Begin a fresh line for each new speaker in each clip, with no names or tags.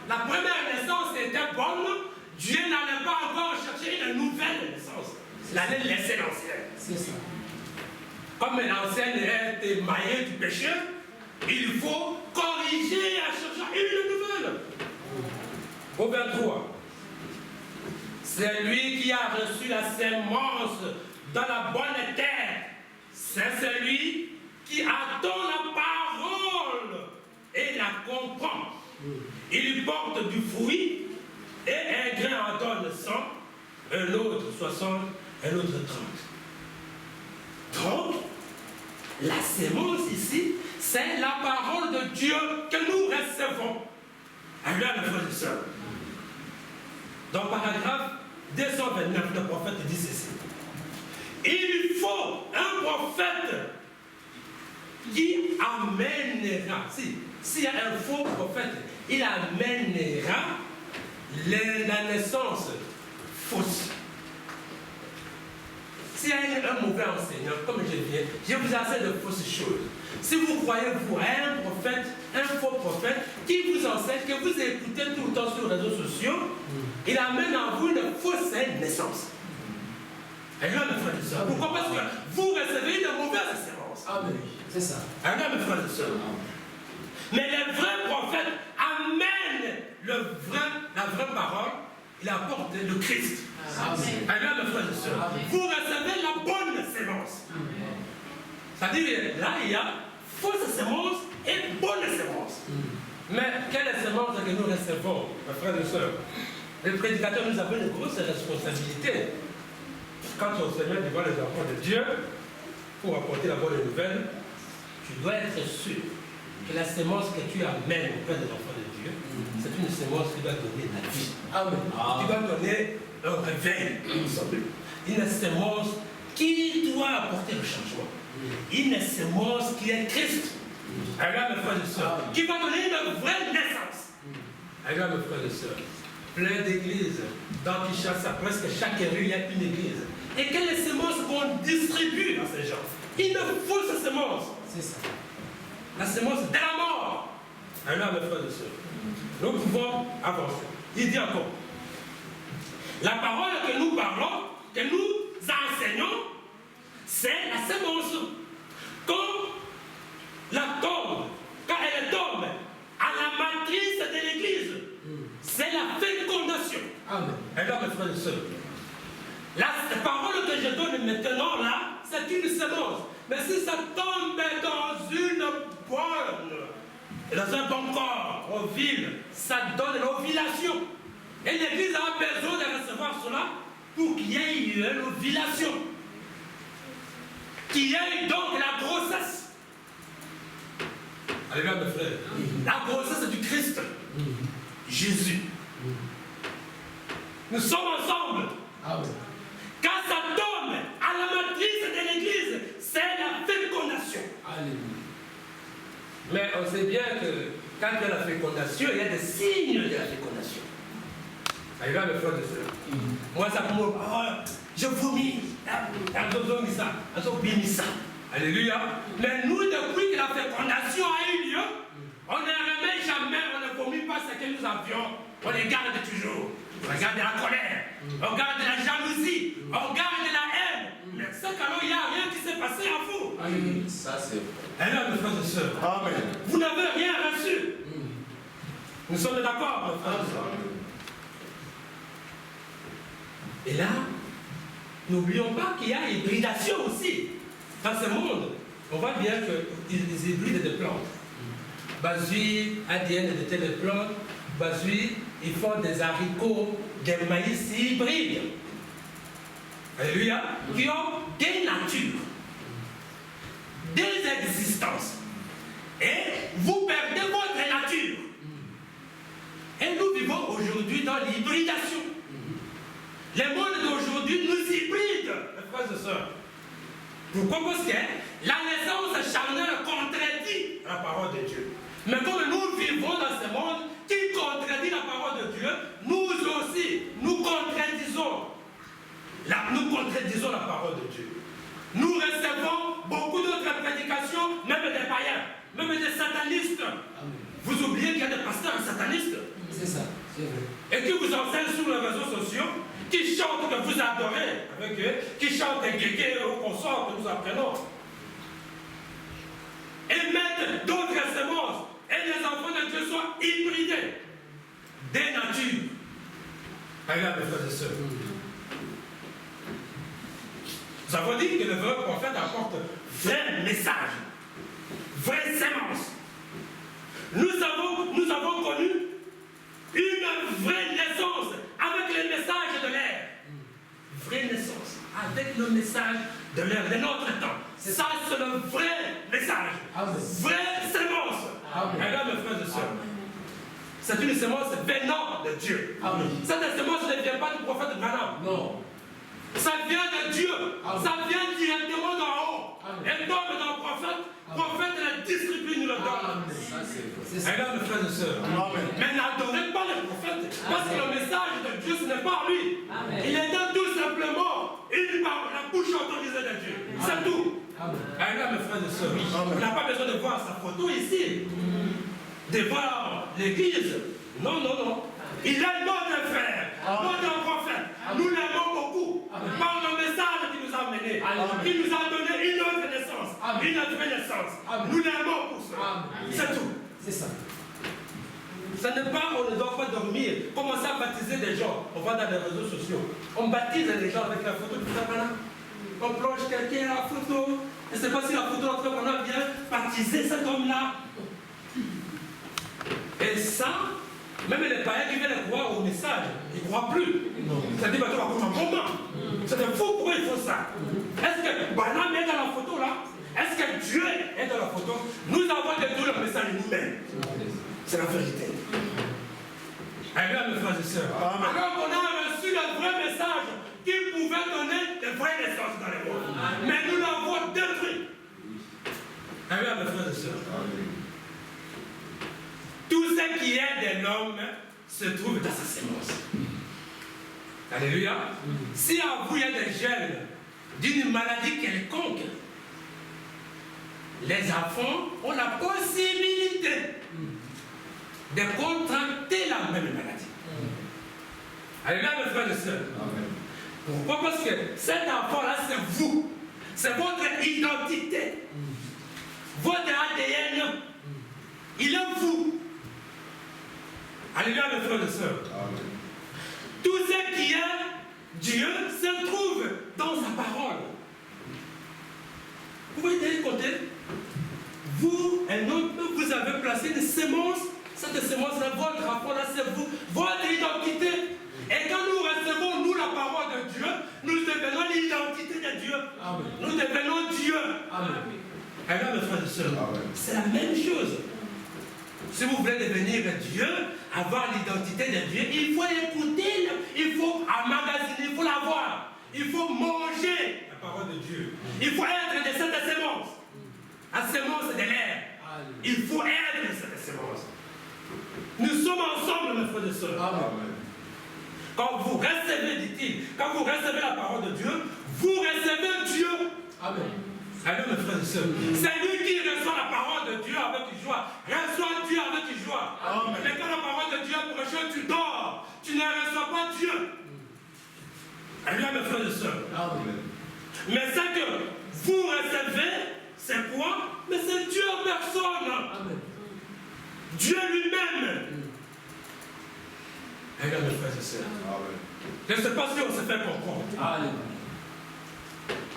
la première naissance était bonne, Dieu n'allait pas encore chercher une nouvelle naissance. Il allait laisser l'ancienne.
C'est ça.
Comme l'ancienne est émaillée du péché, il faut corriger en cherchant une nouvelle. Au 23. C'est lui qui a reçu la sémence dans la bonne terre. C'est celui qui attend la parole et la comprend. Il porte du fruit et un grain en donne 100, un autre 60, un autre 30. Donc, la sémence ici, c'est la parole de Dieu que nous recevons. Alors, mes frères et sœurs, dans le paragraphe 229, le prophète dit ceci. Il faut un prophète qui amènera, s'il y a un faux prophète, il amènera la naissance fausse. S'il y a un mauvais enseignant, comme je viens, je vous enseigne de fausses choses. Si vous croyez, vous, à un prophète, un faux prophète, qui vous enseigne, que vous écoutez tout le temps sur les réseaux sociaux, il amène en vous une fausse naissance. Alors, mes frères et sœurs, pourquoi? Parce que vous recevez une mauvaise sémence.
Ah oui, c'est ça.
Alors, mes frères et sœurs. Mais le vrai prophète amène la vraie parole, il apporte le Christ.
Amen.
Alors, mes frères et sœurs, vous recevez la bonne sémence. C'est-à-dire, là, il y a fausse sémence et bonne sémence. Mais quelle sémence que nous recevons, mes frères et sœurs? Les prédicateurs, nous avons une grosse responsabilité. Quand on se met devant les enfants de Dieu, pour apporter la bonne nouvelle, tu dois être sûr que la sémence que tu amènes auprès des enfants de Dieu, c'est une sémence qui doit donner la vie. Amen. Qui doit donner un réveil, une sémence qui doit apporter le changement. Une sémence qui est Christ. Alors, mes frères et sœurs, qui va donner une vraie naissance. Alors, mes frères et sœurs, plein d'églises, dans Kinshasa, presque chaque rue, il y a une église. Et quelle sémence qu'on distribue à ces gens? Une fausse sémence.
C'est ça.
La sémence de la mort. Alors, mes frères et sœurs, nous pouvons avancer. Il dit encore, la parole que nous parlons, que nous enseignons, c'est la sémence. Quand elle tombe à la matrice de l'église, c'est la fécondation.
Amen.
Alors, mes frères et sœurs, la parole que je donne maintenant là, c'est une sémence. Mais si ça tombe dans une bonne, dans un bon corps, ovule, ça donne l'ovulation. Et l'église a besoin de recevoir cela pour qu'il y ait une ovulation. Qu'il y ait donc la grossesse. Alléluia, mes frères. La grossesse du Christ. Jésus. Nous sommes ensemble.
Amen.
Quand ça tombe à la matrice de l'église, c'est la fécondation.
Alléluia.
Mais on sait bien que quand il y a la fécondation, il y a des signes de la fécondation. Alléluia, mes frères et sœurs. Moi, ça me dit, je vomis. Alléluia. Mais nous, depuis que la fécondation a eu lieu, on ne remet jamais, on ne vomit pas ce que nous avions. On les garde toujours. On garde la colère, on garde la jalousie, on garde la haine. Mais c'est qu'alors il n'y a rien qui s'est passé en vous.
Amen. Ça, c'est vrai.
Alors, mes frères et sœurs,
Amen.
vous n'avez rien reçu. Nous sommes d'accord, mes frères et sœurs. Et là, n'oublions pas qu'il y a hybridation aussi. Dans ce monde, on voit bien qu'ils hybrident des plantes. Basui, ADN de telles plantes, Basui, ils font des haricots, des maïs hybrides. Alléluia. Qui ont des natures, des existences. Et vous perdez votre nature. Et nous vivons aujourd'hui dans l'hybridation. Le monde d'aujourd'hui nous hybride, mes frères et sœurs. Pourquoi? Parce que la naissance charnelle contredit la parole de Dieu. Mais comme nous vivons dans ce monde qui contredit la parole de Dieu, nous aussi, nous contredisons la parole de Dieu. Nous recevons beaucoup d'autres prédications, même des païens, même des satanistes. Amen. Vous oubliez qu'il y a des pasteurs satanistes.
C'est ça.
et qui vous enseignent sur les réseaux sociaux, qui chantent que vous adorez avec eux, qui chantent des guégués ou consorts que nous apprenons, et mettent d'autres semences, et les enfants de Dieu soient hybridés des natures. Regarde, mes frères et sœurs. Nous avons dit que le vrai prophète apporte vrai message, vraie sémence. Nous avons connu une vraie naissance avec les messages de l'air. Vraie naissance avec le message de l'air de notre temps. Ça, c'est le vrai message. Vraie sémence. Regarde, mes frères et sœurs. C'est une sémence venant de Dieu. Cette sémence ne vient pas du prophète Branham. Non. Ça vient de Dieu. Ça vient directement d'en haut. Et donc, dans le prophète la distribue, nous le donne. Regarde, mes frères et sœurs. Mais n'adorez pas le prophète. Parce que le message de Dieu, ce n'est pas lui. Il est tout simplement la bouche autorisée de Dieu. C'est tout. Regarde, mes frères et sœurs. On n'a pas besoin de voir sa photo ici. De voir l'église. Non, non, non. Il est notre frère, notre prophète. Nous l'aimons beaucoup. Par le message qu'il nous a mené. Il nous a donné une autre naissance. Une autre naissance. Nous l'aimons pour ça. C'est tout. C'est ça. Ce n'est pas, on ne doit pas dormir. Commencer à baptiser des gens. On va dans les réseaux sociaux. On baptise les gens avec la photo de Tapana. On plonge quelqu'un à la photo. Je ne sais pas si la photo d'entrepreneur vient baptiser cet homme-là. Et ça, même les païens qui viennent croire au message, ils ne croient plus. C'est-à-dire que tu vas comme un moment. C'est fou, pourquoi ils font ça? Est-ce que Branham est dans la photo là? Est-ce que Dieu est dans la photo? Nous avons détruit le message nous-mêmes. C'est la vérité. Regarde, mes frères et sœurs. Alors qu'on a reçu le vrai message qui pouvait donner de vraies naissances dans les mondes. Mais nous l'avons détruit. Regarde, mes frères et sœurs. Tout ce qui est de l'homme se trouve dans sa sémence. Alléluia. Si à vous il y a des gènes d'une maladie quelconque, les enfants ont la possibilité de contracter la même maladie. Alléluia, mes frères et sœurs. Pourquoi? Parce que cet enfant-là, c'est vous. C'est votre identité. Votre ADN. Il est vous. Alléluia, mes frères et sœurs. Tout ce qui est Dieu se trouve dans sa parole. Vous pouvez compter. Vous, un homme, vous avez placé une sémence. Cette sémence-là, votre rapport là, c'est vous, votre identité. Et quand nous recevons, nous, la parole de Dieu, nous devenons l'identité de Dieu. Amen. Nous devenons Dieu. Amen. Mes frères et sœurs, c'est la même chose. Si vous voulez devenir Dieu, avoir l'identité de Dieu, il faut écouter, il faut emmagasiner, il faut l'avoir. Il faut manger la parole de Dieu. Il faut être de cette sémence. La sémence de l'air. Il faut être de cette sémence. Nous sommes ensemble, mes frères et sœurs. Amen. Quand vous recevez, dit-il, quand vous recevez la parole de Dieu, vous recevez Dieu. Amen. Amen, mes frères et sœurs. C'est lui qui reçoit la parole de Dieu avec joie. Reçois Dieu avec joie. Amen. Mais quand la parole de Dieu est prochaine, tu dors. Tu ne reçois pas Dieu. Amen, mes frères et sœurs. Amen. Mais ce que vous recevez, c'est quoi? Mais c'est Dieu en personne. Amen. Dieu lui-même. Regarde, mes frères et sœurs. Je ne sais pas si on se fait comprendre. Amen.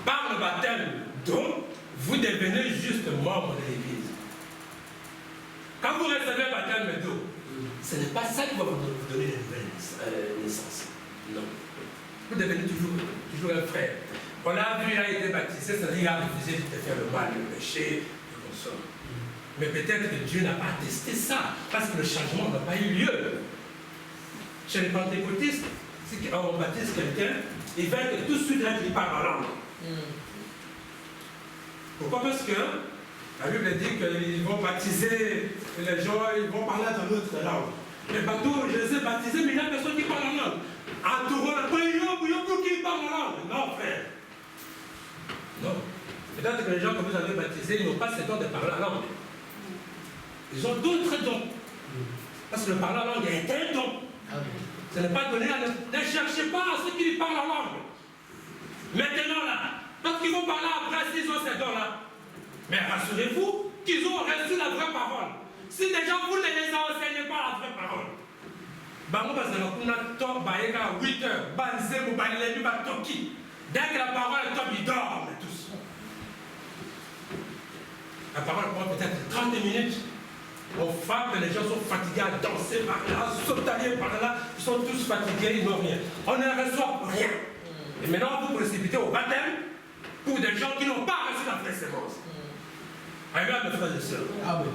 Par le baptême d'eau, vous devenez juste membre de l'Église. Quand vous recevez le baptême d'eau, ce n'est pas ça qui va vous donner une nouvelle naissance. Non. Vous devenez toujours un frère. On l'a vu, il a été baptisé, c'est-à-dire qu'il a refusé de faire le mal, le péché, et comme ça. Mais peut-être que Dieu n'a pas attesté ça, parce que le changement n'a pas eu lieu. Chez les pentecôtistes, si on baptise quelqu'un, il va que tout de suite là, il parle en langue. Pourquoi? Parce que la Bible dit qu'ils vont baptiser les gens, ils vont parler dans notre langue. Les bateaux, je les ai baptisés, mais il y a personne qui parle en langue. Entourant le pays, qui parle en langue. Non, frère. Non. Peut-être que les gens que vous avez baptisés, ils n'ont pas ce don de parler en langue. Ils ont d'autres dons. Parce que le parler en langue est un don. Ce n'est pas donné à... Ne cherchez pas à ceux qui parlent en langue. Maintenant là, parce qu'ils vont parler après s'ils ont ces dons-là. Mais rassurez-vous qu'ils ont reçu la vraie parole. Si déjà vous ne les enseignez pas la vraie parole, dès que la parole tombe, ils dorment tous. La parole prend peut-être 30 minutes. On frappe, les gens sont fatigués à danser par là, sauter par là. Ils sont tous fatigués, ils n'ont rien. On ne reçoit rien. Et maintenant, vous précipitez au baptême pour des gens qui n'ont pas reçu la vraie sémence. Regarde, mes frères et sœurs. Amen.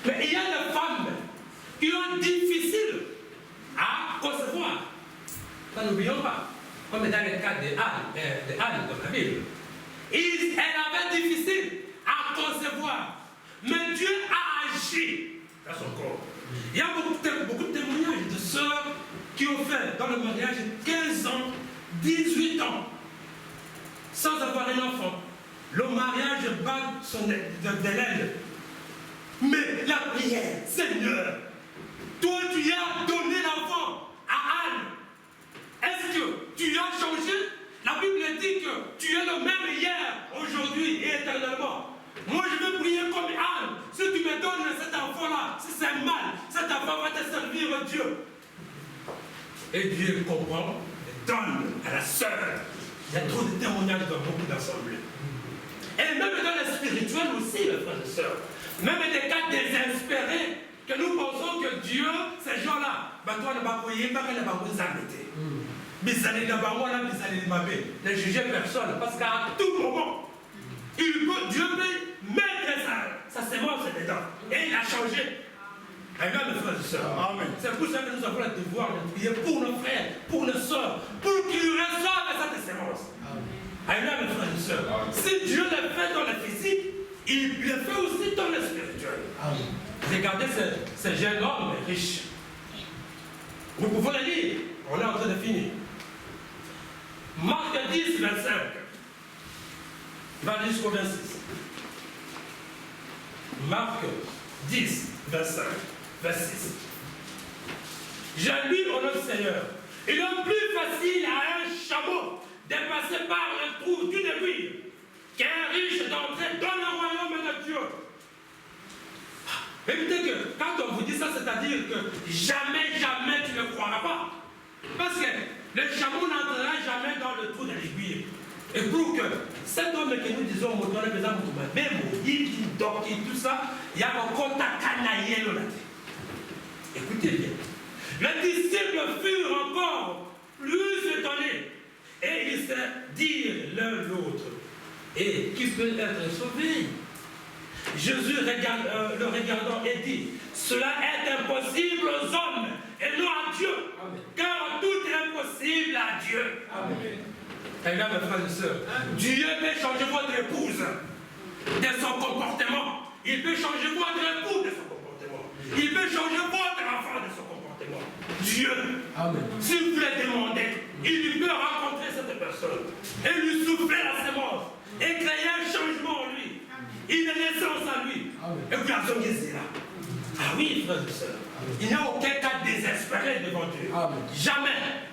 Mais il y a des femmes qui ont difficile à concevoir. Ça, n'oublions pas. Comme dans le cas d'Anne dans la Bible. Elle avait difficile à concevoir. Mais Dieu a agi dans son corps. Il y a beaucoup de témoignages de sœurs qui ont fait dans le mariage 15 ans, 18 ans, sans avoir un enfant. Le mariage bat de l'aile. Mais la prière, Seigneur, toi tu as donné l'enfant à Anne. Est-ce que tu as changé? La Bible dit que tu es le même hier, aujourd'hui et éternellement. Moi je veux prier comme Anne. Si tu me donnes cet enfant-là, si c'est mal, cet enfant va te servir Dieu. Et Dieu comprend et donne à la sœur. Il y a trop de témoignages dans beaucoup d'assemblées. Et même dans le spirituel aussi, mes frères et sœurs. Même des cas désespérés, que nous pensons que Dieu, ces gens-là, toi ne vas pas prier, pas qu'elle ne va pas vous arrêter. Ne jugez personne, parce qu'à tout moment, Dieu peut mettre sa sémence dedans. Et il a changé. Regarde, mes frères et sœurs. C'est pour ça que nous avons le devoir de prier pour nos frères, pour nos sœurs, pour qu'ils reçoivent cette sémence. Regarde, mes frères et sœurs. Si Dieu le fait dans le physique, il le fait aussi dans le spirituel. Regardez ce jeune homme riche. Nous pouvons le lire. On est en train de finir. Marc 10, 25. Va jusqu'au 26. Marc 10, 25, 26. J'ai lu au nom du Seigneur. Il est plus facile à un chameau de passer par le trou d'une aiguille qu'un riche d'entrer dans le royaume de Dieu. Écoutez que quand on vous dit ça, c'est-à-dire que jamais, jamais tu ne croiras pas. Parce que le chameau n'entrera jamais dans le trou de l'aiguille. Et pour que cet homme que nous disons, même il dort, tout ça, il y a un contact canaillé là. Écoutez bien. Les disciples furent encore plus étonnés. Et ils se dirent l'un l'autre. Et qui peut être sauvé? Jésus le regardant et dit, cela est impossible aux hommes et non à Dieu. Amen. Car tout est impossible à Dieu. Amen. Regarde mes frères et sœurs. Dieu peut changer votre épouse de son comportement. Il peut changer votre époux de son comportement. Il peut changer votre enfant de son comportement. Dieu, amen. Si vous le demandez, il peut rencontrer cette personne et lui souffler la sémence et créer un changement en lui. Il est naissance à lui. Amen. Et puis à son là. Ah oui, frères et sœurs. Il n'y a aucun cas désespéré devant Dieu. Amen. Jamais.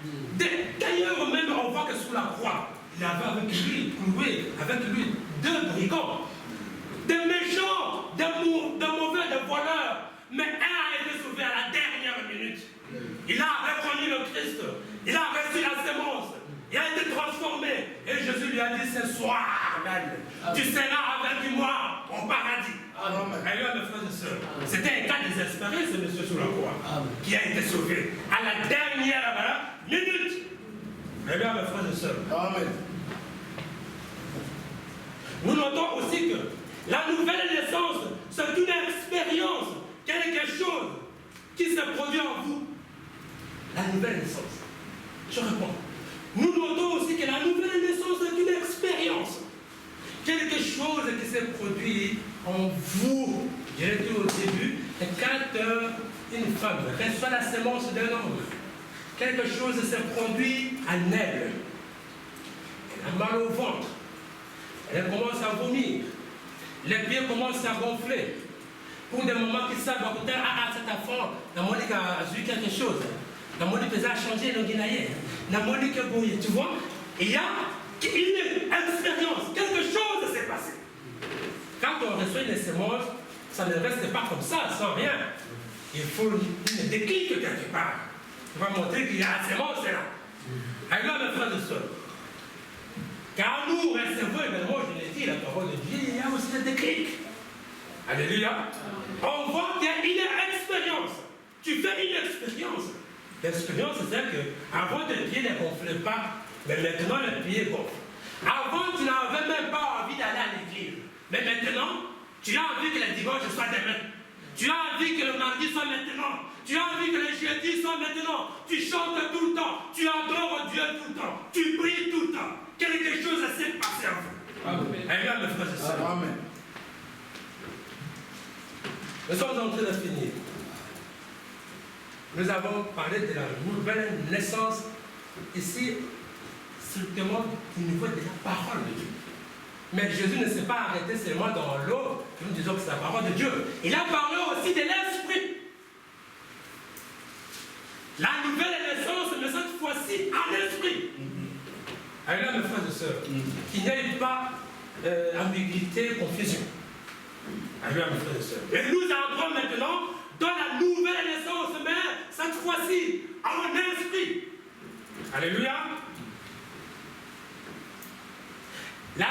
D'ailleurs, même on voit que sous la croix, il avait avec lui, cloué avec lui, 2 brigands. Des méchants, des mauvais, des voleurs. Mais un a été sauvé à la dernière minute. Il a reconnu le Christ. Il a reçu la sémence. Il a été transformé. Et Jésus lui a dit ce soir même, tu seras avec moi au paradis. Amen. Mes frères et sœurs, c'était un cas désespéré, ce monsieur sur la croix, qui a été sauvé à la dernière minute. Amen, mes frères et sœurs. Amen. Nous notons aussi que la nouvelle naissance, c'est une expérience, quelque chose qui se produit en vous. La nouvelle naissance. Je réponds. Nous notons aussi que la nouvelle naissance est une expérience. Quelque chose qui s'est produit en vous. Je l'ai dit au début, quand une femme reçoit la sémence d'un homme, quelque chose s'est produit en elle. Elle a mal au ventre. Elle commence à vomir. Les pieds commencent à gonfler. pour des moments qui savent, cet enfant, la Monique a vu quelque chose. La Monique a changé le Guinéen. La Monique a bouillé, tu vois. Il y a une expérience, quelque chose s'est passé. Quand on reçoit une sémence, ça ne reste pas comme ça, sans rien. Il faut une déclic quelque part. On va montrer qu'il y a la sémence là. Alors, mes frères et sœurs, car nous recevons, évidemment, je l'ai dit, la parole de Dieu, il y a aussi des déclics. Alléluia. On voit qu'il y a une expérience. Tu fais une expérience. L'expérience, c'est que avant tes pieds ne gonflaient pas, mais maintenant les pieds gonflent. Avant, tu n'avais même pas envie d'aller à l'église. Mais maintenant, tu as envie que le dimanche soit demain. Tu as envie que le mardi soit maintenant. Tu as envie que le jeudi soit maintenant. Tu chantes tout le temps. Tu adores Dieu tout le temps. Tu pries tout le temps. Quelque chose s'est passé en vous. Amen. Amen, mes frères et sœurs. Amen. Nous sommes en train de finir. Nous avons parlé de la nouvelle naissance ici, strictement au niveau de la parole de Dieu. Mais Jésus ne s'est pas arrêté seulement dans l'eau, nous disons que c'est la parole de Dieu. Il a parlé aussi de l'esprit. La nouvelle naissance, mais cette fois-ci en esprit. Alors là, mes frères et sœurs, qu'il n'y ait pas ambiguïté, confusion. Alors mes frères et sœurs. Et nous entrons maintenant dans la nouvelle naissance, mais cette fois-ci en esprit. Alléluia. La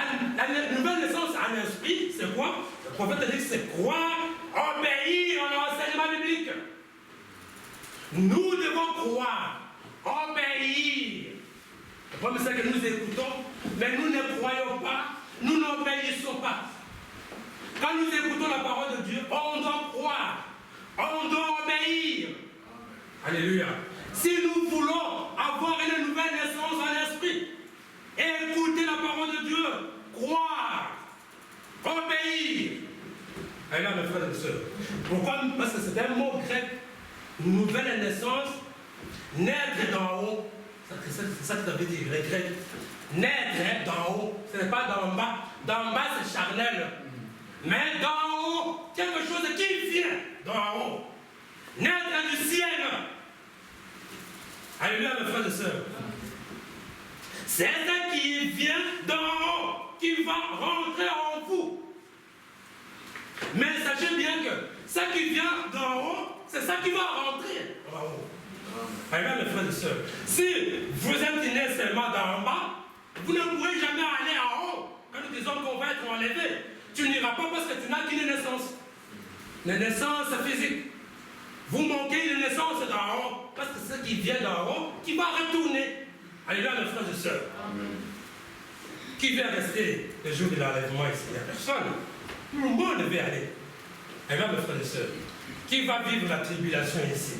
nouvelle naissance en esprit, c'est quoi? Le prophète a dit que c'est croire, obéir à l'enseignement biblique. Nous devons croire, obéir. Le problème, c'est que nous écoutons, mais nous ne croyons pas, nous n'obéissons pas. Quand nous écoutons la parole de Dieu, on doit croire, on doit obéir. Alléluia. Si nous voulons avoir une nouvelle naissance en esprit, écouter la parole de Dieu, croire, obéir. Alléluia, mes frères et sœurs. Pourquoi? Parce que c'est un mot grec, nouvelle naissance, naître d'en haut. C'est ça que ça veut dire, le grec. Naître d'en haut, ce n'est pas d'en bas. D'en bas, c'est charnel. Mais d'en haut, quelque chose qui vient d'en haut. Naître du ciel. Alléluia, mes frères et sœurs. C'est ça qui vient d'en haut, qui va rentrer en vous. Mais sachez bien que ça qui vient d'en haut, c'est ça qui va rentrer en haut. Alléluia, mes frères et sœurs. Si vous êtes né seulement d'en bas, vous ne pourrez jamais aller en haut. Quand nous disons qu'on va être enlevé, tu n'iras pas parce que tu n'as qu'une naissance. Une naissance physique. Vous manquez une naissance d'en haut, parce que ce qui vient d'en haut, qui va retourner. Alléluia, mes frères et sœurs. Amen. Qui va rester le jour de l'enlèvement ici? Il n'y a personne. Tout le monde veut aller. Alléluia, mes frères et sœurs. Qui va vivre la tribulation ici?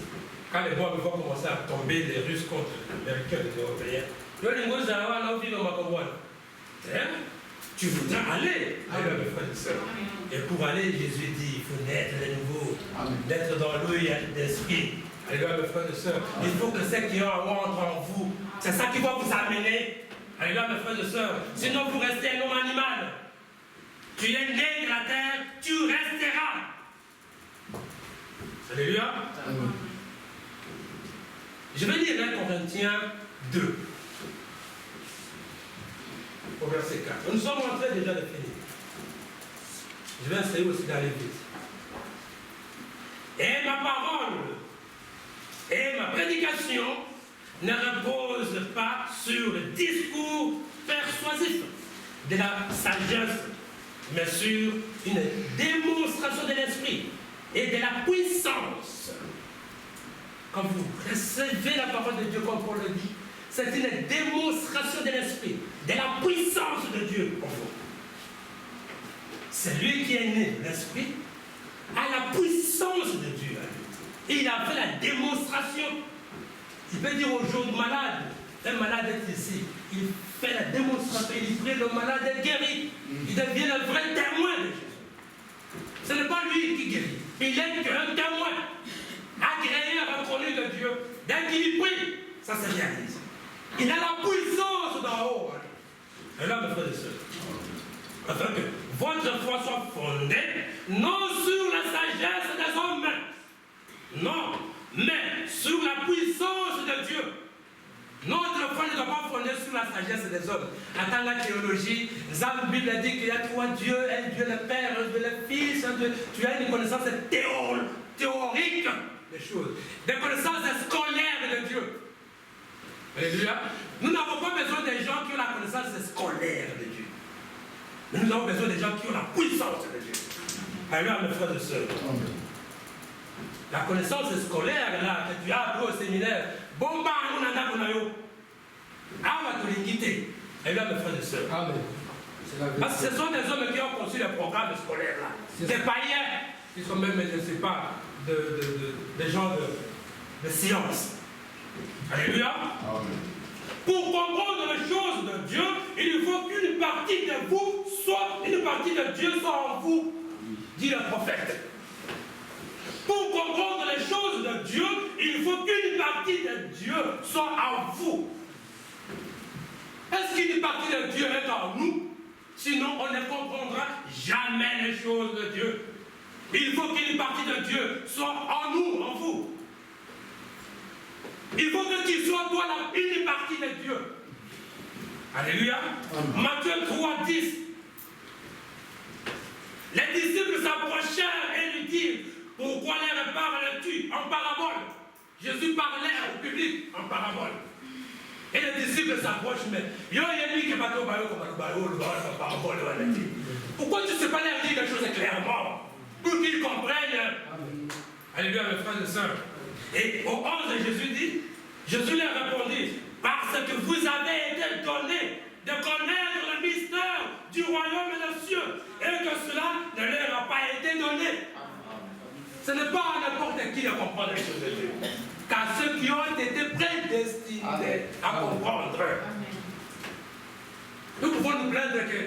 Quand les bombes vont commencer à tomber, les Russes contre les Américains et les Européens. Tu voudras aller. Alléluia, mes frères et sœurs. Et pour aller, Jésus dit, il faut naître de nouveau. Naître dans l'eau et l'esprit. Alléluia, mes frères et sœurs. Il faut que ce qui est en haut entre en vous. C'est ça qui va vous amener. Alléluia, mes frères et sœurs. Sinon, vous restez un homme animal. Tu es né de la terre, tu resteras. Alléluia. Je vais lire 1 Corinthiens 2. Au verset 4. Nous sommes en train déjà de finir. Je vais essayer aussi d'aller vite. Et ma parole et ma prédication ne reposent pas sur le discours persuasif de la sagesse, mais sur une démonstration de l'esprit et de la puissance. Quand vous recevez la parole de Dieu, comme Paul le dit, c'est une démonstration de l'esprit, de la puissance de Dieu en vous. C'est lui qui est né de l'esprit, a la puissance de Dieu. Et il a fait la démonstration. Il peut dire aux gens malades, un malade est ici, il fait la démonstration, il prie, le malade est guéri. Il devient le vrai témoin de Jésus. Ce n'est pas lui qui guérit, il est qu'un témoin, agréé, reconnu de Dieu. Dès qu'il prie, ça se réalise. Il a la puissance d'en haut. Et là, mes frères et sœurs, afin que votre foi soit fondée, non sur la sagesse des hommes, non, mais sur la puissance de Dieu. Notre foi ne doit pas fonder sur la sagesse des hommes. Attends la théologie, la Bible dit qu'il y a trois dieux, un Dieu le Père, un Dieu le Fils, un Dieu. Tu as une connaissance théorique des choses, des connaissances scolaires de Dieu. Alléluia. Nous n'avons pas besoin des gens qui ont la connaissance scolaire de Dieu. Mais nous avons besoin des gens qui ont la puissance de Dieu. Alléluia, mes frères et sœurs. La connaissance scolaire là, que tu as appris au séminaire, bon, bah, on a d'abord. Ah, on va te l'équiter. Alléluia, mes frères et sœurs.
Amen.
Parce que ce sont des hommes qui ont conçu les programmes scolaires là. Des païens qui sont même, je ne sais pas, des gens de science. Alléluia. Amen. Pour comprendre les choses de Dieu, il faut qu'une partie de vous soit, une partie de Dieu soit en vous, dit le prophète. Pour comprendre les choses de Dieu, il faut qu'une partie de Dieu soit en vous. Est-ce qu'une partie de Dieu est en nous? Sinon, on ne comprendra jamais les choses de Dieu. Il faut qu'une partie de Dieu soit en nous, en vous. Il faut que tu sois toi une partie de Dieu. Alléluia. Matthieu 3, 10. Les disciples s'approchèrent et lui dirent, pourquoi leur parles-tu en parabole? Jésus parlait au public en parabole. Et les disciples s'approchent, mais pourquoi tu ne sais pas leur dire quelque chose clairement pour qu'ils comprennent? Alléluia, mes frères et sœurs. Et au 11, Jésus leur répondit, parce que vous avez été donnés de connaître le mystère du royaume des cieux, et que cela ne leur a pas été donné. Ce n'est pas à n'importe qui de comprendre les choses de Dieu, car ceux qui ont été prédestinés à comprendre. Nous pouvons nous plaindre que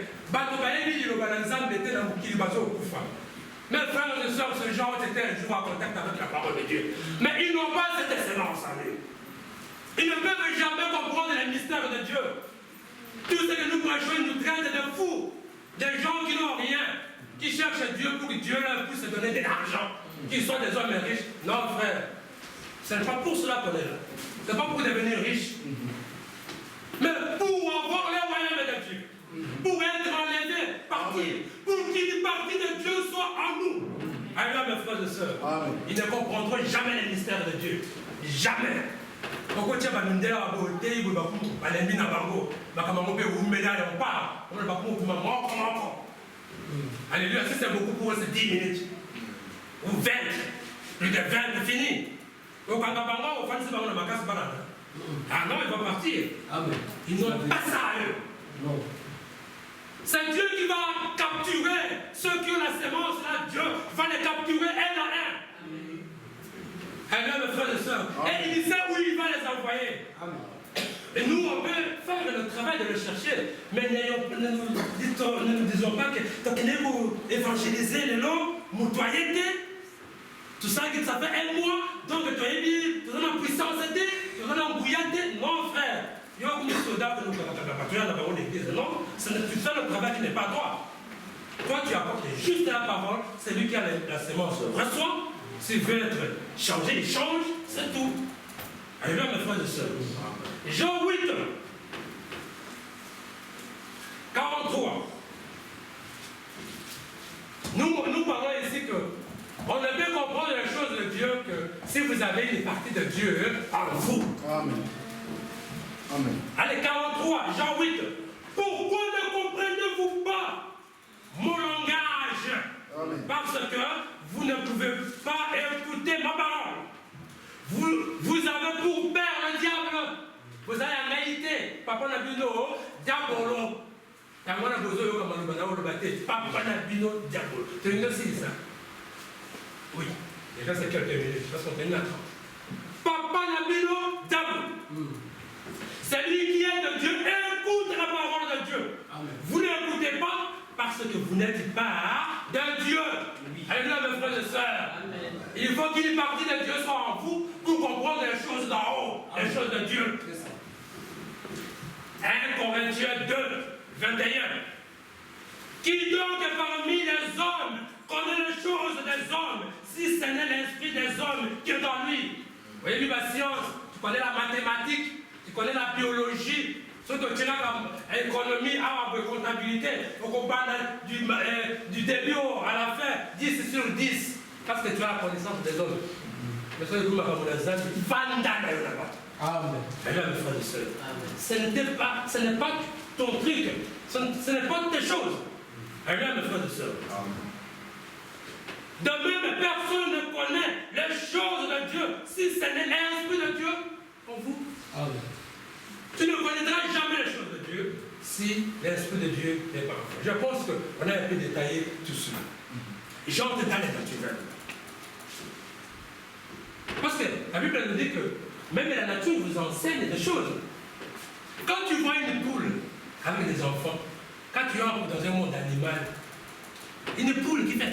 mes frères et sœurs, ce genre étaient un jour en contact avec la parole de Dieu. Mais ils n'ont pas cette excellence en eux. Ils ne peuvent jamais comprendre les mystères de Dieu. Tout ce que nous prêchons, ils nous traitent de fous, des gens qui n'ont rien, qui cherchent Dieu pour que Dieu leur puisse donner de l'argent, qu'ils soient des hommes riches. Non, frère, ce n'est pas pour cela qu'on est là. Ce n'est pas pour devenir riche, mais pour avoir les royaumes de Dieu, pour être enlevé, partir, pour qu'une partie de Dieu soit en nous. Alors, mes frères et sœurs, ils ne comprendront jamais les mystères de Dieu. Jamais. Pourquoi tu as pas mis à beauté, il va pas les miner à bango, alléluia, si c'est beaucoup pour eux, c'est 10 minutes. Ou 20. Plus de 20, c'est fini. Donc, quand on va faire ah non, il va partir. Ils n'ont pas ça à eux. Non. C'est Dieu qui va capturer ceux qui ont la sémence là. Dieu va les capturer un à un. Alléluia, mes frères et sœurs. Et il sait où il va les envoyer. Et nous, on peut faire le travail de le chercher, mais ne nous disons pas que pour évangéliser les noms, moutoyer, tout ça, ça fait un mois, donc tu as dit, tu as une puissance, tu as une bouillade. Non, frère. Il y a beaucoup de soldats que nous avons l'église. Non, tu fais le travail qui n'est pas toi. Toi, tu apportes juste la parole, c'est lui qui a la sémence reçoit. S'il veut être changé, il change, c'est tout. Alléluia, mes frères et sœurs. Jean 8, 43. Nous parlons ici que on ne peut comprendre les choses de Dieu que si vous avez une partie de Dieu en vous. Amen. Amen. Allez, 43, Jean 8. Pourquoi ne comprenez-vous pas mon langage? Amen. Parce que vous ne pouvez pas écouter ma parole. Vous avez pour père le diable. Vous avez en réalité, papa n'a bino, diabolo. Quand on a besoin de papa n'a bino, diabolo. Tu es aussi ça? Oui, déjà c'est quelques minutes, parce qu'on est là. Papa n'a bino, diabolo. C'est lui qui est de Dieu. Écoute la parole de Dieu. Amen. Vous n'écoutez pas parce que vous n'êtes pas de Dieu. Oui. Alléluia, mes frères et sœurs. Amen. Il faut qu'une partie de Dieu soit en vous pour comprendre les choses d'en haut, les choses de Dieu. 1 Corinthiens 2, 21. Qui Quiconque parmi les hommes connaît les choses des hommes, si ce n'est l'esprit des hommes qui est dans lui. Vous voyez, la science, tu connais la mathématique, tu connais la biologie, ce que tu as comme économie, comptabilité, il faut qu'on parle du début à la fin, 10 sur 10, parce que tu as la connaissance des hommes. Mais ce que vous Amen. Mesdames, frères et sœurs, ce n'est pas ton truc, ce n'est pas tes choses. Amen, frères et sœurs. De même, personne ne connaît les choses de Dieu si ce n'est l'Esprit de Dieu en vous. Amen. Tu ne connaîtras jamais les choses de Dieu si l'Esprit de Dieu n'est pas en toi. Je pense qu'on a un peu détaillé tout cela. J'entre dans les naturels. Parce que la Bible nous dit que même la nature vous enseigne des choses. Quand tu vois une poule avec des enfants, quand tu entres dans un monde animal, une poule qui fait et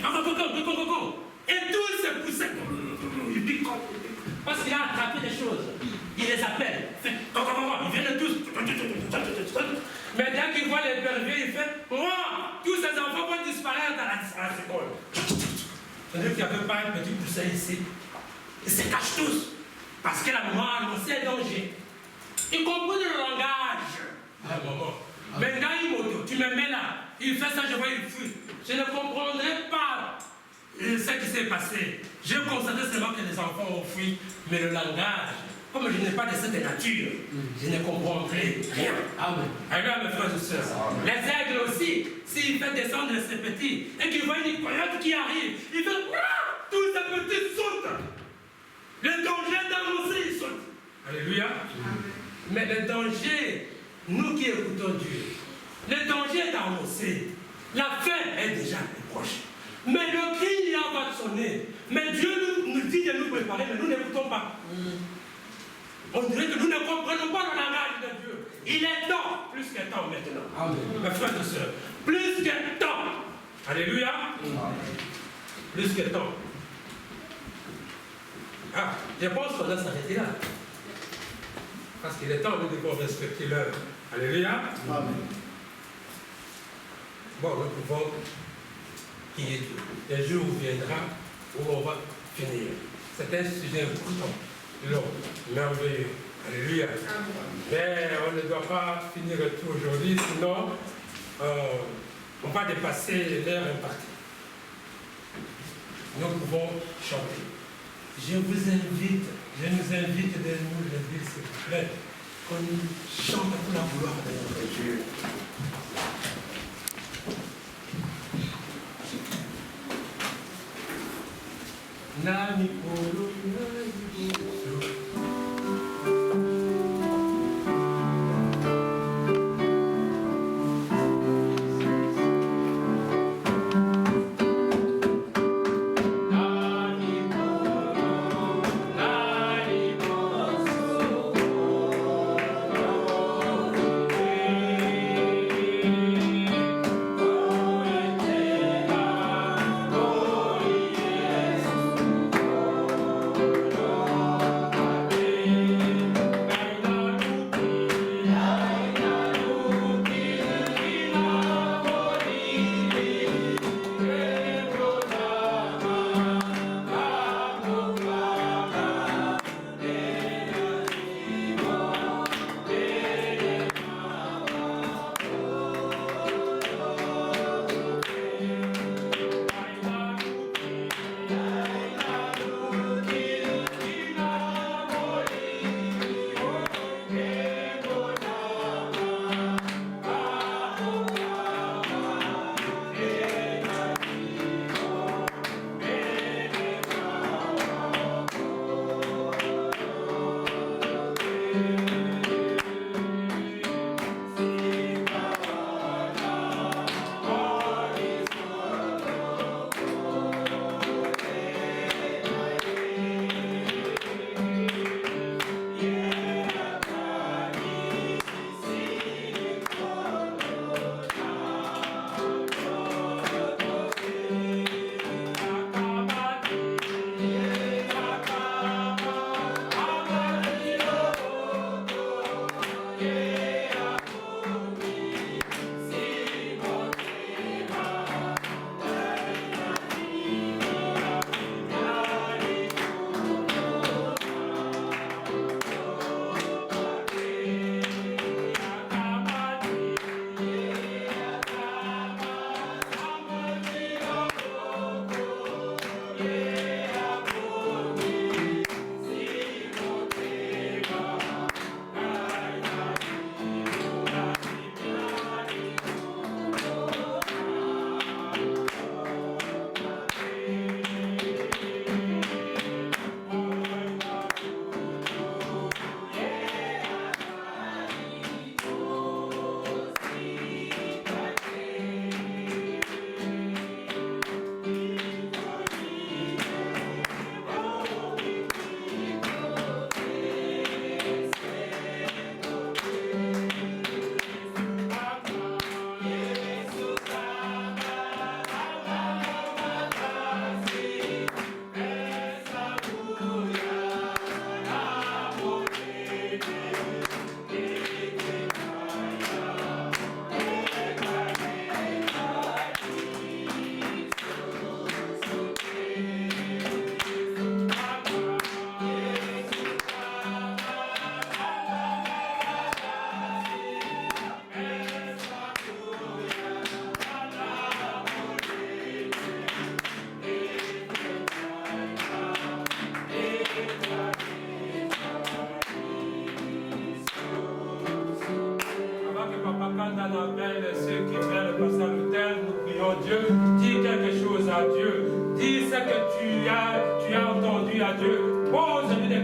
tous se poussent, il pique, parce qu'il a attrapé des choses. Il les appelle, ils viennent tous. Mais dès qu'il voit les bergers, il fait moi, tous ces enfants vont disparaître à la seconde. C'est-à-dire qu'il n'y avait pas un petit poussin ici. Ils se cachent tous. Parce que la maman a annoncé un danger. Ils comprennent le langage à un moment. Mais quand tu me mets là, il fait ça, je vois, il fuit. Je ne comprendrai pas ce qui s'est passé. J'ai constaté seulement que les enfants ont fui, mais le langage, comme je n'ai pas de cette nature, je ne comprendrai rien. Amen. Alors, mes frères et sœurs, les aigles aussi, s'il fait descendre ses petits et qu'il voit une coyote qui arrive, il fait tous ces petits sautent. Le danger est annoncé, il saute. Alléluia. Mais le danger, nous qui écoutons Dieu, le danger est annoncé. La fin est déjà proche. Mais le cri, il va sonner. Mais Dieu nous dit de nous préparer, mais nous n'écoutons pas. On dirait que nous ne comprenons pas le langage de Dieu. Il est temps, plus que temps maintenant. Amen. Mes frères et sœurs, plus que temps. Alléluia. Amen. Plus que temps. Ah, je pense qu'on doit s'arrêter là. Parce qu'il est temps, nous devons respecter l'heure. Alléluia. Amen. Bon, nous pouvons quitter tout. Un jour viendra où on va finir. C'est un sujet important, long, merveilleux. Alléluia. Amen. Mais on ne doit pas finir tout aujourd'hui, sinon on va dépasser l'heure impartie. Nous pouvons chanter. Je nous invite de nous lever, s'il vous plaît, qu'on chante pour la gloire de notre Dieu. Nami polo, nami polo.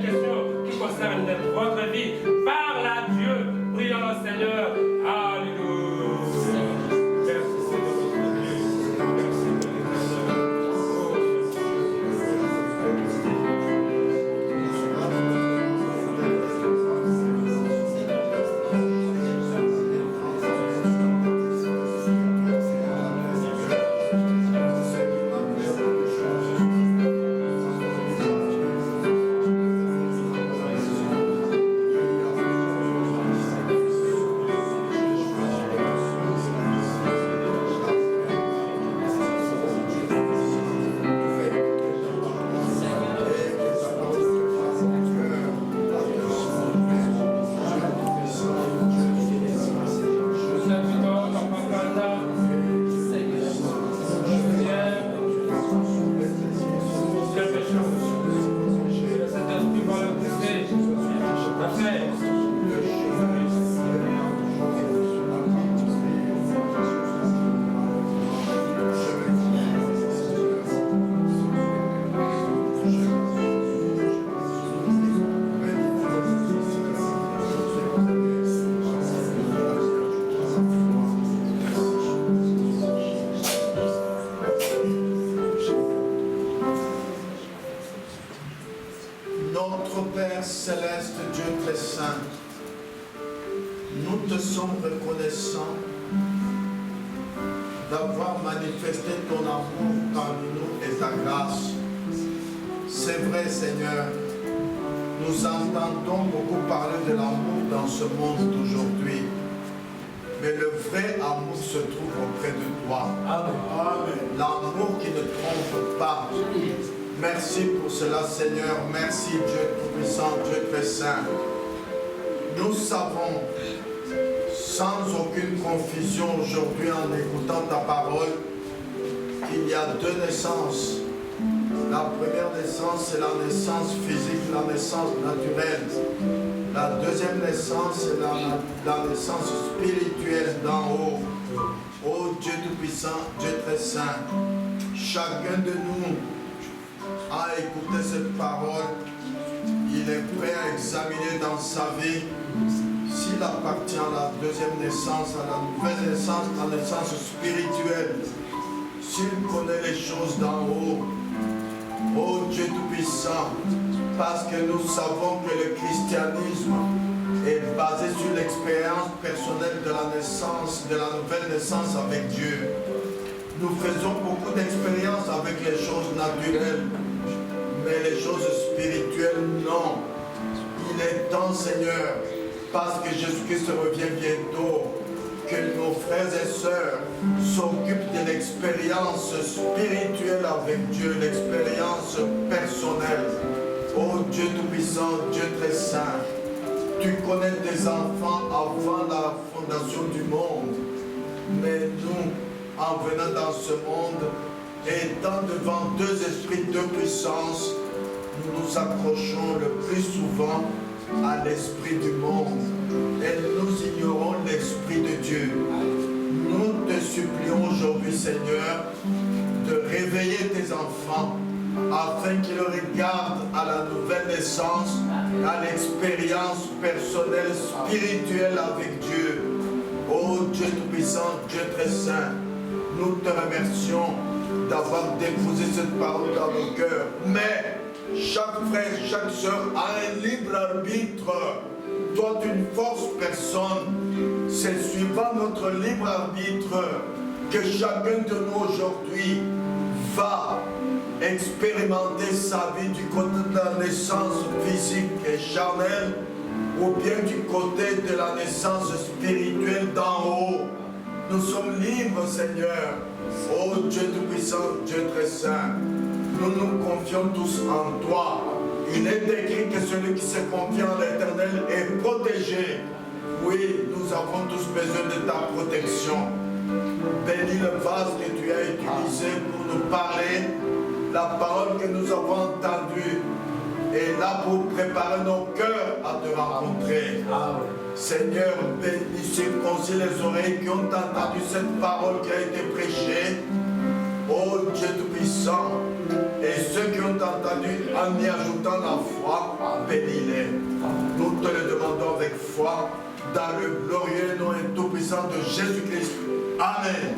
questions qui concernent votre vie. Parle à Dieu. Prions le Seigneur. Alléluia. Merci Seigneur notre Dieu. Merci
Notre Père céleste, Dieu très saint, nous te sommes reconnaissants d'avoir manifesté ton amour parmi nous et ta grâce. C'est vrai, Seigneur, nous entendons beaucoup parler de l'amour dans ce monde d'aujourd'hui, mais le vrai amour se trouve auprès de toi. Amen. L'amour qui ne trompe pas. Merci pour cela, Seigneur. Merci, Dieu Tout-Puissant, Dieu très saint. Nous savons, sans aucune confusion aujourd'hui en écoutant ta parole, qu'il y a deux naissances. La première naissance, c'est la naissance physique, la naissance naturelle. La deuxième naissance, c'est la naissance spirituelle d'en haut. Ô Dieu Tout-Puissant, Dieu très saint, chacun de nous a écouté cette parole. Il est prêt à examiner dans sa vie s'il appartient à la deuxième naissance, à la nouvelle naissance, à la naissance spirituelle, s'il connaît les choses d'en haut. Ô Dieu Tout-Puissant, parce que nous savons que le christianisme est basé sur l'expérience personnelle de la naissance, de la nouvelle naissance avec Dieu. Nous faisons beaucoup d'expériences avec les choses naturelles, mais les choses spirituelles, non. Il est temps, Seigneur, parce que Jésus-Christ revient bientôt, que nos frères et sœurs s'occupent de l'expérience spirituelle avec Dieu, l'expérience personnelle. Oh Dieu Tout-Puissant, Dieu très saint, tu connais tes enfants avant la fondation du monde, mais nous, en venant dans ce monde, étant devant deux esprits, deux puissances, nous nous accrochons le plus souvent à l'esprit du monde et nous ignorons l'esprit de Dieu. Nous te supplions aujourd'hui, Seigneur, de réveiller tes enfants afin qu'ils regardent à la nouvelle naissance, à l'expérience personnelle, spirituelle avec Dieu. Ô Dieu Tout-Puissant, Dieu très saint, nous te remercions d'avoir déposé cette parole dans nos cœurs. Mais chaque frère, chaque soeur a un libre arbitre. Toi, tu ne forces personne. C'est suivant notre libre arbitre que chacun de nous aujourd'hui va expérimenter sa vie du côté de la naissance physique et charnelle ou bien du côté de la naissance spirituelle d'en haut. Nous sommes libres, Seigneur. Ô Dieu Tout-Puissant, Dieu très saint, nous nous confions tous en toi. Il est écrit que celui qui se confie en l'Éternel est protégé. Oui, nous avons tous besoin de ta protection. Bénis le vase que tu as utilisé pour nous parler. La parole que nous avons entendue est là pour préparer nos cœurs à te rencontrer. Seigneur, bénis, circoncis les oreilles qui ont entendu cette parole qui a été prêchée. Ô Dieu Tout-Puissant, et ceux qui ont entendu entendu, en y ajoutant la foi, bénis-les. Nous te le demandons avec foi, dans le glorieux nom et tout-puissant de Jésus-Christ. Amen.